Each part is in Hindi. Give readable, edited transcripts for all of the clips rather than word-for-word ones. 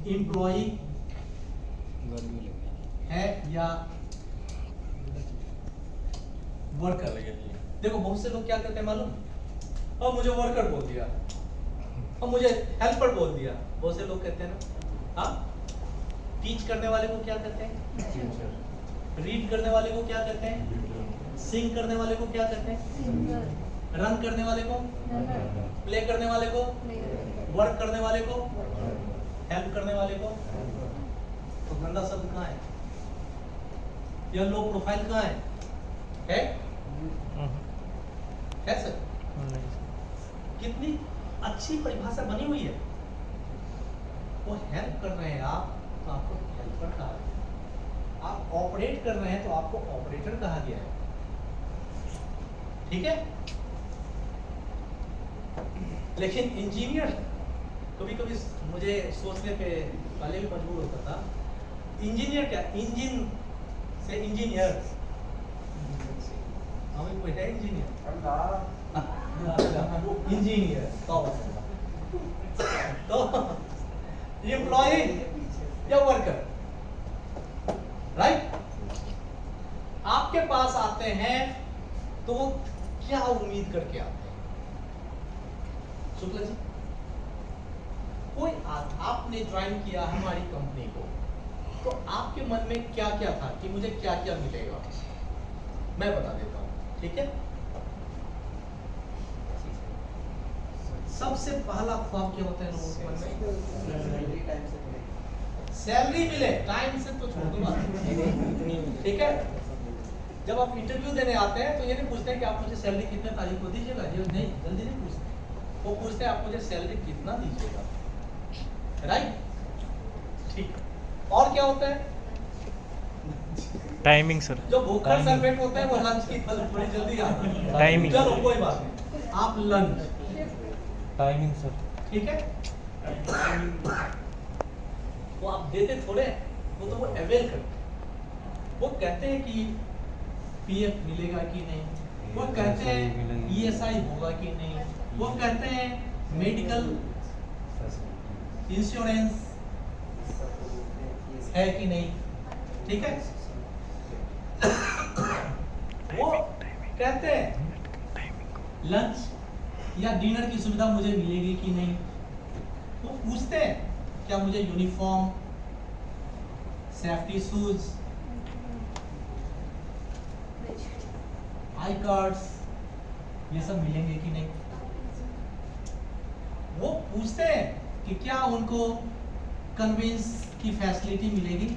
एम्प्लॉई है या वर्कर। देखो बहुत से लोग क्या कहते हैं मालूम, और मुझे वर्कर बोल दिया और मुझे हेल्पर बोल दिया। बहुत से लोग कहते हैं ना, हाँ। टीच करने वाले को क्या कहते हैं? रीड करने वाले को क्या कहते हैं? सिंग करने वाले को क्या कहते हैं? रन करने वाले को, प्ले करने वाले को, वर्क करने वाले को, हेल्प करने वाले को। तो गंदा शब्द कहाँ है? या लो प्रोफाइल कहाँ है? है सर? कितनी अच्छी परिभाषा बनी हुई है। वो हेल्प कर रहे हैं आप, तो आपको हेल्पर कहा गया। आप ऑपरेट कर रहे हैं तो आपको ऑपरेटर कहा गया है। ठीक है। लेकिन इंजीनियर कभी कभी मुझे सोचने पे पहले भी मजबूर होता था। इंजीनियर क्या? इंजन से इंजीनियर, हमें कोई है इंजीनियर? इंजीनियर तो एम्प्लॉय या वर्कर, राइट? आपके पास आते हैं तो वो क्या उम्मीद करके आते हैं? शुक्ला जी, कोई आपने ज्वाइन किया हमारी कंपनी को, तो आपके मन में क्या क्या था कि मुझे क्या क्या मिलेगा? मैं बता देता हूं, ठीक है? सबसे पहला ख्वाब क्या होता है लोगों के मन में? सैलरी मिले, टाइम से तो छोड़ दो बात, ठीक है? जब आप इंटरव्यू देने आते हैं तो ये नहीं पूछते हैं कि आप मुझे सैलरी कितने तारीख को दीजिएगा, ये नहीं, जल्दी नहीं पूछते। वो पूछते हैं आप मुझे सैलरी कितना दीजिएगा, राइट? ठीक। और क्या होता है? Timing sir. जो भूखा सर्वेंट होता है वो लंच की थोड़ी जल्दी आता है। टाइमिंग। चलो कोई बात नहीं, आप लंच, टाइमिंग सर। ठीक है? वो आप देते थोड़े, वो तो वो अवेल करते। वो कहते हैं कि पीएफ मिलेगा कि नहीं, वो कहते हैं ईएसआई होगा कि नहीं, वो कहते हैं मेडिकल इंश्योरेंस है कि नहीं, ठीक है? वो कहते हैं लंच या डिनर की सुविधा मुझे मिलेगी कि नहीं। वो पूछते हैं क्या मुझे uniform, safety shoes, I cards ये सब मिलेंगे कि नहीं। वो पूछते हैं कि क्या उनको कन्वेंस की फैसिलिटी मिलेगी।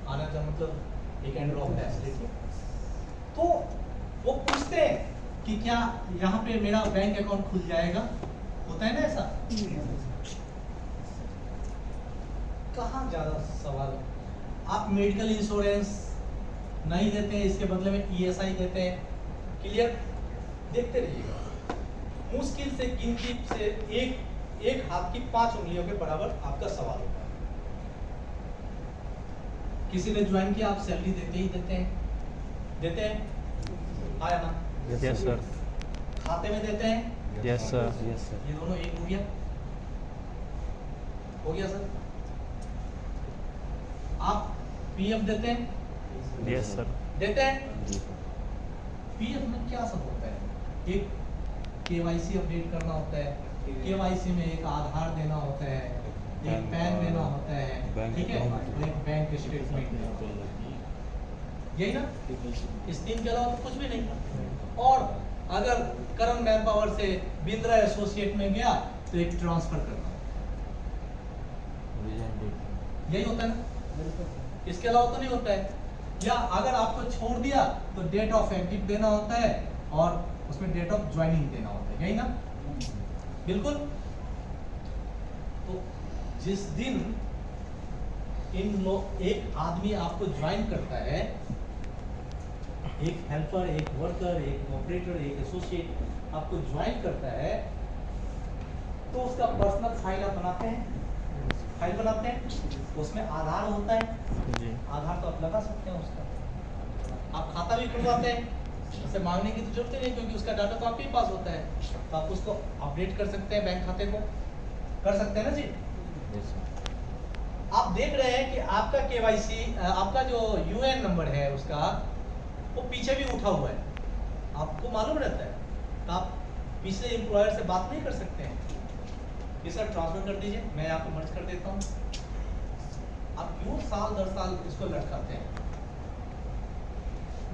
आना का मतलब एक एंड ड्रॉप फैसिलिटी। तो वो पूछते हैं कि क्या यहाँ पे मेरा बैंक अकाउंट खुल जाएगा, होता है ना ऐसा? कहाँ ज्यादा सवाल है? आप मेडिकल इंश्योरेंस नहीं देते हैं, इसके बदले में ईएसआई देते हैं। क्लियर? देखते रहिएगा। मुश्किल से गिनती से एक हाथ की 5 उंगलियों के बराबर आपका सवाल होगा। किसी ने ज्वाइन किया, आप सैलरी देते ही देते हैं, देते हैं, आया ना? Yes sir. खाते में देते हैं, यस सर। Yes sir. ये दोनों एक हो गया, हो गया सर। आप पीएफ देते हैं, यस सर। देते हैं। पीएफ में क्या सब होता है? एक केवाईसी अपडेट करना होता है, केवाईसी में एक आधार देना होता है, एक पैन देना होता है, ठीक है, और एक बैंक स्टेटमेंट देना होता है। यही ना? इस 3 के अलावा तो कुछ भी नहीं। और अगर करंट मैन पावर से बिंद्रा एसोसिएट में गया तो एक ट्रांसफर करना, यही होता है ना? इसके अलावा तो नहीं होता है। या अगर आपको छोड़ दिया तो डेट ऑफ एग्जिट देना होता है और उसमें डेट ऑफ ज्वाइनिंग देना होता है, यही ना? बिल्कुल। तो जिस दिन एक आदमी आपको ज्वाइन करता है, एक हेल्पर, एक वर्कर, एक ऑपरेटर, एक एसोसिएट आपको ज्वाइन करता है, तो उसका पर्सनल फाइल आप बनाते हैं, फाइल बनाते हैं, उसमें आधार होता है जी। आधार तो आप लगा सकते हैं उसका, आप खाता भी खुलवाते हैं, उसे मांगने की तो जरूरत ही नहीं, क्योंकि उसका डाटा तो आपके ही पास होता है, तो आप उसको अपडेट कर सकते हैं, बैंक खाते को कर सकते हैं ना जी। Yes sir. आप देख रहे हैं कि आपका केवाईसी, आपका जो यूएन नंबर है उसका वो पीछे भी उठा हुआ है, आपको मालूम रहता है, तो आप पिछले एम्प्लॉयर से बात नहीं कर सकते हैं कि सर ट्रांसफर कर दीजिए, मैं यहाँ पे मर्ज कर देता हूँ। आप क्यों साल दर साल इसको लटकाते हैं?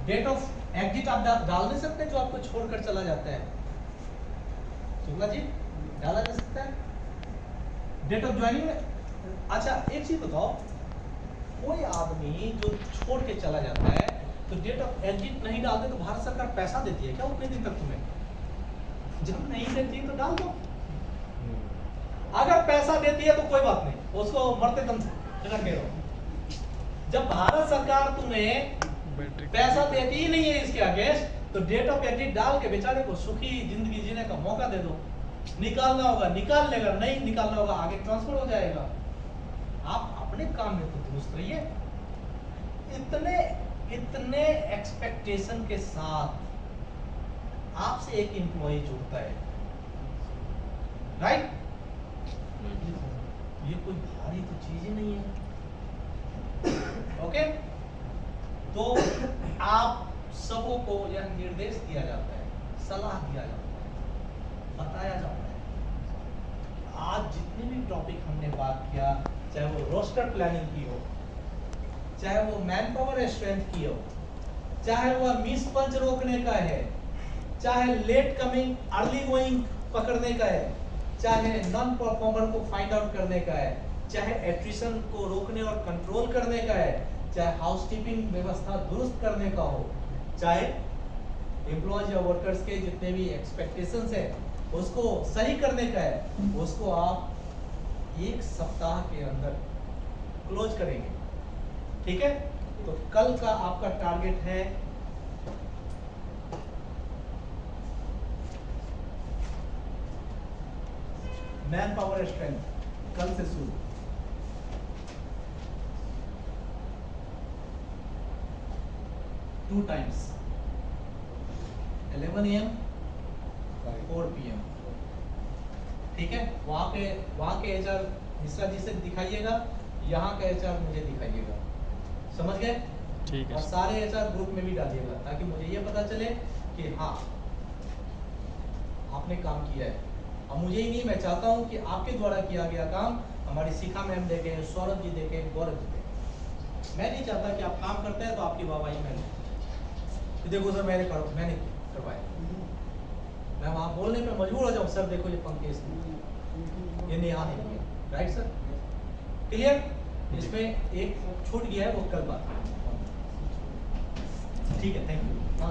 डेट ऑफ एग्जिट आप डाल नहीं सकते जो आपको छोड़कर चला जाता है, शुक्ला जी, डाला जा सकता है। डेट ऑफ ज्वाइनिंग में, अच्छा एक चीज बताओ, कोई आदमी जो छोड़ के चला जाता है तो डेट ऑफ एग्जिट नहीं डालते तो भारत सरकार पैसा देती है क्या उतने दिन तक तुम्हें? जब नहीं देती तो डाल दो, अगर पैसा देती है तो कोई बात नहीं, उसको मरते दम रखे रहो। जब भारत सरकार तुम्हें पैसा देती ही नहीं है इसके अगेंस्ट, तो डेट ऑफ एग्जिट डाल के बेचारे को सुखी जिंदगी जीने का मौका दे दो। निकालना होगा निकाल लेगा, नहीं निकालना होगा आगे ट्रांसफर हो जाएगा। आप अपने काम में तो दुरुस्त रहिए। इतने एक्सपेक्टेशन के साथ आपसे एक एम्प्लॉय जुड़ता है, राइट? ये कोई भारी तो चीज ही नहीं है, ओके? तो आप सबों को यह निर्देश दिया जाता है, सलाह दिया जाता है, बताया जाता है। आज जितने भी टॉपिक हमने बात किया, चाहे वो रोस्टर प्लानिंग की हो, चाहे वो मैन पावर स्ट्रेंथ की हो, चाहे वो मिस पंच रोकने का है, चाहे लेट कमिंग अर्ली गोइंग पकड़ने का है, चाहे नॉन परफॉर्मर को फाइंड आउट करने का है, चाहे एट्रिशन को रोकने और कंट्रोल करने का है, चाहे हाउसकीपिंग व्यवस्था दुरुस्त करने का हो, चाहे एम्प्लॉयज या वर्कर्स के जितने भी एक्सपेक्टेशंस है उसको सही करने का है, उसको आप एक सप्ताह के अंदर क्लोज करेंगे, ठीक है? तो कल का आपका टारगेट है मैन पावर स्ट्रेंथ, कल से शुरू। टू टाइम्स 11 AM 4 PM, ठीक है? वहां के एचआर मिश्रा जी से दिखाइएगा, यहाँ का एचआर मुझे दिखाइएगा, समझ गए? ठीक है। और सारे एचआर ग्रुप में भी डालिएगा ताकि मुझे ये पता चले कि हाँ आपने काम किया है। अब मुझे ही नहीं, मैं चाहता हूँ कि आपके द्वारा किया गया काम हमारी शिखा मैम देखें, सौरभ जी देखें, गौरव जी देखें। मैं नहीं चाहता कि आप काम करते हैं तो आपकी वाहवाही मैं देखो सर मैंने करवाया, मैं वहाँ बोलने पे मजबूर हो जाऊँ, सर देखो ये पंकज ये नेहा नहीं किया, राइट सर? क्लियर? इसमें एक छूट गया है, वो कल बात, ठीक है? Thank you.